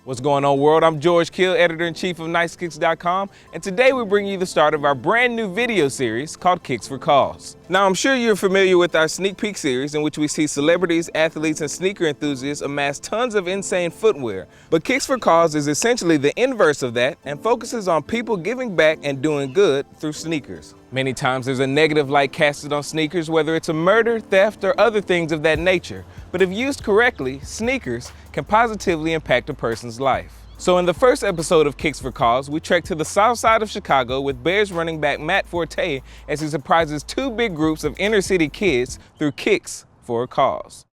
What's going on, world? I'm George KIEL, editor-in-chief of NiceKicks.com, and today we bring you the start of our brand new video series called Kicks for Cause. Now, I'm sure you're familiar with our sneak peek series in which we see celebrities, athletes, and sneaker enthusiasts amass tons of insane footwear. But Kicks for Cause is essentially the inverse of that and focuses on people giving back and doing good through sneakers. Many times there's a negative light casted on sneakers, whether it's a murder, theft, or other things of that nature. But if used correctly, sneakers can positively impact a person's life. So in the first episode of Kicks for Cause, we trek to the south side of Chicago with Bears running back Matt Forte as he surprises two big groups of inner city kids through Kicks for a Cause.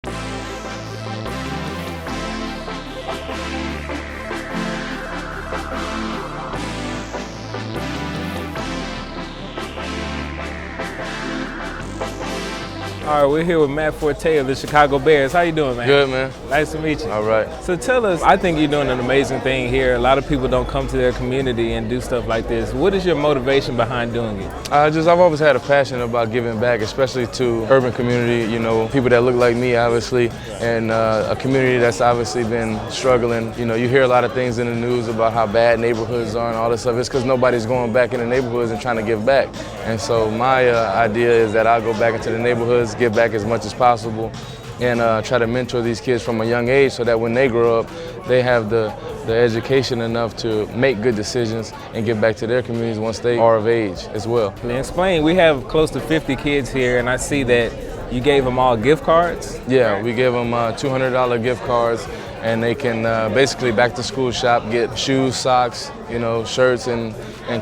All right, we're here with Matt Forte of the Chicago Bears. How you doing, man? Good, man. Nice to meet you. All right. So tell us, I think you're doing an amazing thing here. A lot of people don't come to their community and do stuff like this. What is your motivation behind doing it? I've always had a passion about giving back, especially to urban community, you know, people that look like me, obviously, and a community that's obviously been struggling. You know, you hear a lot of things in the news about how bad neighborhoods are and all this stuff. It's because nobody's going back in the neighborhoods and trying to give back. And so my idea is that I'll go back into the neighborhoods, give back as much as possible, and try to mentor these kids from a young age so that when they grow up, they have the education enough to make good decisions and give back to their communities once they are of age as well. Explain, we have close to 50 kids here, and I see that you gave them all gift cards? Yeah, we gave them $200 gift cards, and they can basically back to school shop, get shoes, socks, you know, shirts and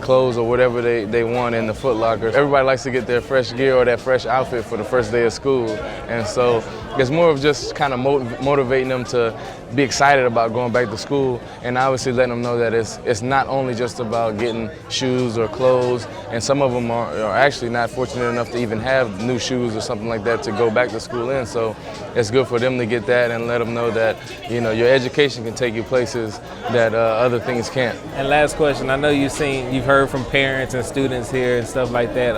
clothes or whatever they want in the Foot Locker. Everybody likes to get their fresh gear or that fresh outfit for the first day of school. And so it's more of just kind of motivating them to be excited about going back to school, and obviously letting them know that it's not only just about getting shoes or clothes, and some of them are actually not fortunate enough to even have new shoes or something like that to go back to school in. So it's good for them to get that and let them know that, you know, your education can take you places that other things can't. And last question, I know you've heard from parents and students here and stuff like that.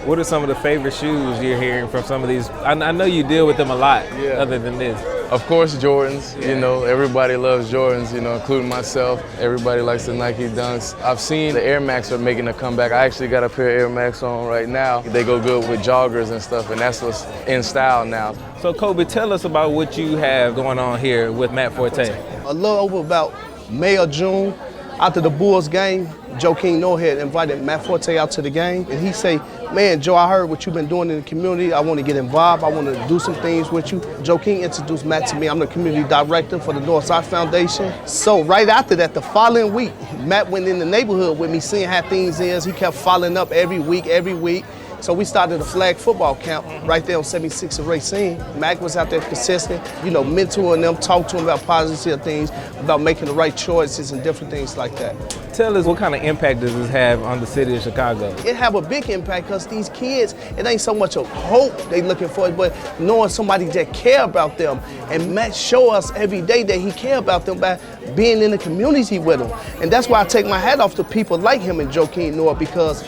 What are some of the favorite shoes you're hearing from some of these? I know you deal with them a lot, other than this. Of course, Jordans. You know, everybody loves Jordans, you know, including myself. Everybody likes the Nike Dunks. I've seen the Air Max are making a comeback. I actually got a pair of Air Max on right now. They go good with joggers and stuff, and that's what's in style now. So, Kobe, tell us about what you have going on here with Matt Forte. A little over about May or June, after the Bulls game, Joe King had invited Matt Forte out to the game, and he say, "Man, Joe, I heard what you've been doing in the community. I want to get involved. I want to do some things with you." Joe King introduced Matt to me. I'm the community director for the Northside Foundation. So right after that, the following week, Matt went in the neighborhood with me, seeing how things is. He kept following up every week. So we started a flag football camp right there on 76 and Racine. Mac was out there consistent, you know, mentoring them, talk to them about positive things, about making the right choices and different things like that. Tell us, what kind of impact does this have on the city of Chicago? It have a big impact because these kids, it ain't so much of hope they looking for, but knowing somebody that care about them. And Matt show us every day that he care about them by being in the community with them. And that's why I take my hat off to people like him and Joe King because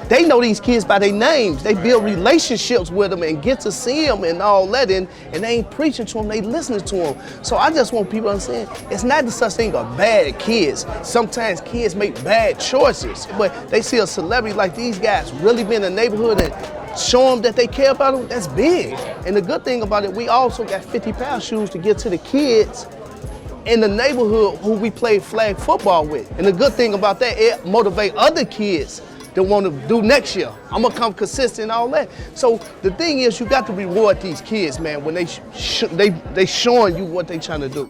they know these kids by their names. They build relationships with them and get to see them and all that, and they ain't preaching to them, they listening to them. So I just want people to understand, it's not the such thing of bad kids. Sometimes kids make bad choices, but they see a celebrity like these guys really be in the neighborhood and show them that they care about them, that's big. And the good thing about it, we also got 50-pound shoes to get to the kids in the neighborhood who we play flag football with. And the good thing about that, it motivate other kids that want to do next year. I'm gonna come consistent and all that. So the thing is, you got to reward these kids, man, when they showing you what they trying to do.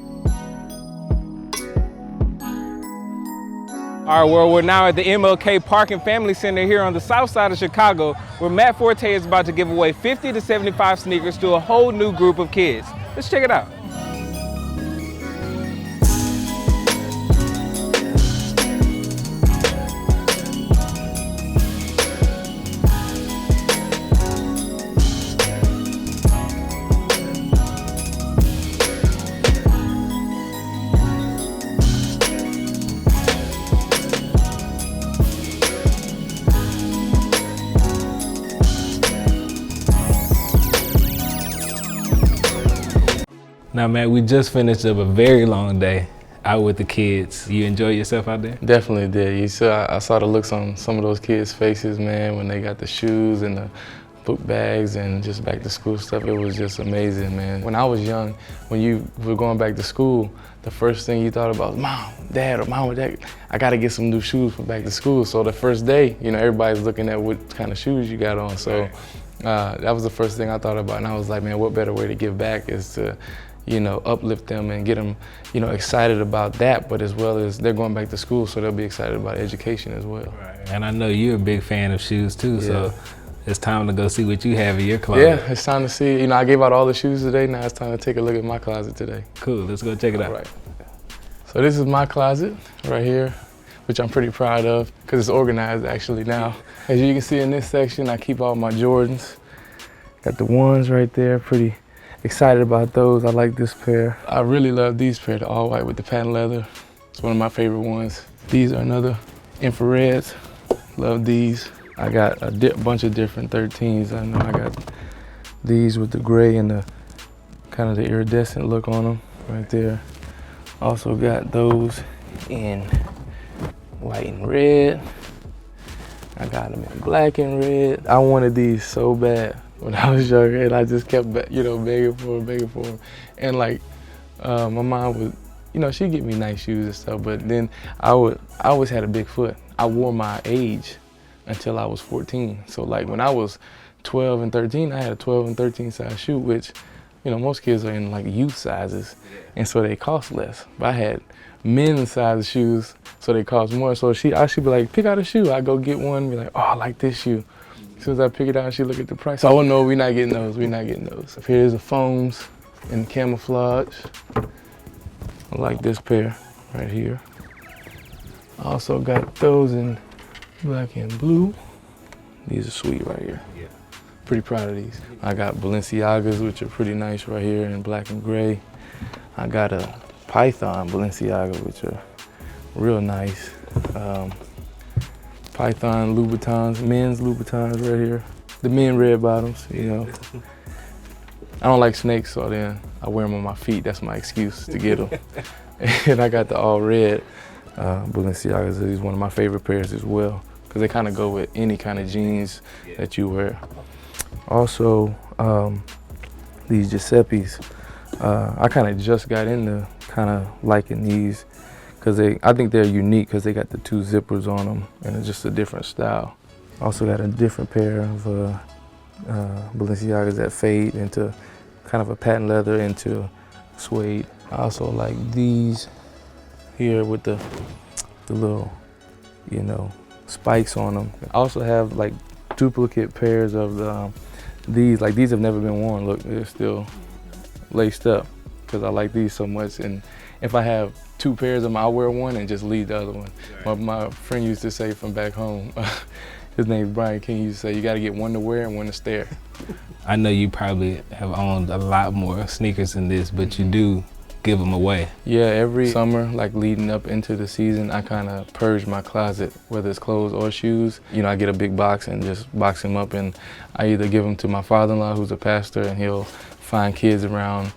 All right, well, we're now at the MLK Park and Family Center here on the south side of Chicago, where Matt Forte is about to give away 50 to 75 sneakers to a whole new group of kids. Let's check it out. Now, Matt, we just finished up a very long day. out with the kids. You enjoy yourself out there? Definitely did. You saw, I saw the looks on some of those kids' faces, man, when they got the shoes and the book bags and just back to school stuff. It was just amazing, man. When I was young, when you were going back to school, the first thing you thought about was, Mom, Dad, I gotta get some new shoes for back to school. So the first day, you know, everybody's looking at what kind of shoes you got on. So that was the first thing I thought about. And I was like, man, what better way to give back is to, you know, uplift them and get them, you know, excited about that, but as well as they're going back to school, so they'll be excited about education as well. Right. And I know you're a big fan of shoes too, so it's time to go see what you have in your closet. Yeah, it's time to see. You know, I gave out all the shoes today. Now it's time to take a look at my closet today. Cool, let's go check it out. All right. So this is my closet right here, which I'm pretty proud of because it's organized actually now. As you can see in this section, I keep all my Jordans. Got the ones right there, pretty excited about those. I like this pair. I really love these pair, the all white with the patent leather. It's one of my favorite ones. These are another infrareds. Love these. I got a bunch of different 13s. I know I got these with the gray and the kind of the iridescent look on them right there. Also got those in white and red. I got them in black and red. I wanted these so bad when I was younger, and I just kept, you know, begging for them. And like, my mom would, you know, she'd get me nice shoes and stuff, but then I always had a big foot. I wore my age until I was 14. So like when I was 12 and 13, I had a 12 and 13 size shoe, which, you know, most kids are in like youth sizes, and so they cost less. But I had men's size shoes, so they cost more. So I should be like, pick out a shoe. I go get one, be like, oh, I like this shoe. As soon as I pick it out, she look at the price. Oh no, we're not getting those, we're not getting those. Here's the foams in camouflage. I like this pair right here. I also got those in black and blue. These are sweet right here. Yeah. Pretty proud of these. I got Balenciagas, which are pretty nice right here in black and gray. I got a Python Balenciaga, which are real nice. Python Louboutins, men's Louboutins right here. The men red bottoms, you know. I don't like snakes, so then I wear them on my feet. That's my excuse to get them. And I got the all red Balenciagas. These are one of my favorite pairs as well, because they kind of go with any kind of jeans that you wear. Also, these Giuseppe's. I kind of just got into kind of liking these, because I think they're unique because they got the 2 zippers on them and it's just a different style. Also got a different pair of Balenciagas that fade into kind of a patent leather into suede. I also like these here with the little, you know, spikes on them. I also have like duplicate pairs of these. Like these have never been worn. Look, they're still laced up because I like these so much. And if I have 2 pairs of them, I'll wear one and just leave the other one. My friend used to say from back home, his name's Brian King, he used to say, you gotta get one to wear and one to stare. I know you probably have owned a lot more sneakers than this, but you do give them away. Yeah, every summer, like leading up into the season, I kind of purge my closet, whether it's clothes or shoes. You know, I get a big box and just box them up, and I either give them to my father-in-law, who's a pastor, and he'll find kids around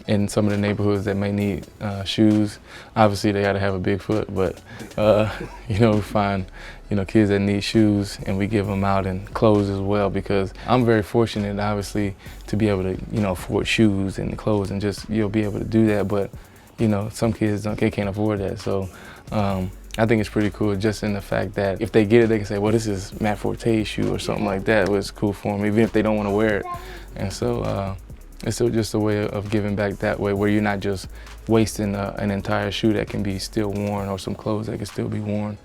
in some of the neighborhoods that may need shoes. Obviously, they gotta have a big foot, but you know, we find, you know, kids that need shoes, and we give them out, and clothes as well, because I'm very fortunate, obviously, to be able to, you know, afford shoes and clothes and just, you'll be able to do that. But, you know, some kids they can't afford that. So I think it's pretty cool just in the fact that if they get it, they can say, well, this is Matt Forte's shoe or something like that. It was cool for them, even if they don't want to wear it. And so it's still just a way of giving back that way, where you're not just wasting an entire shoe that can be still worn, or some clothes that can still be worn.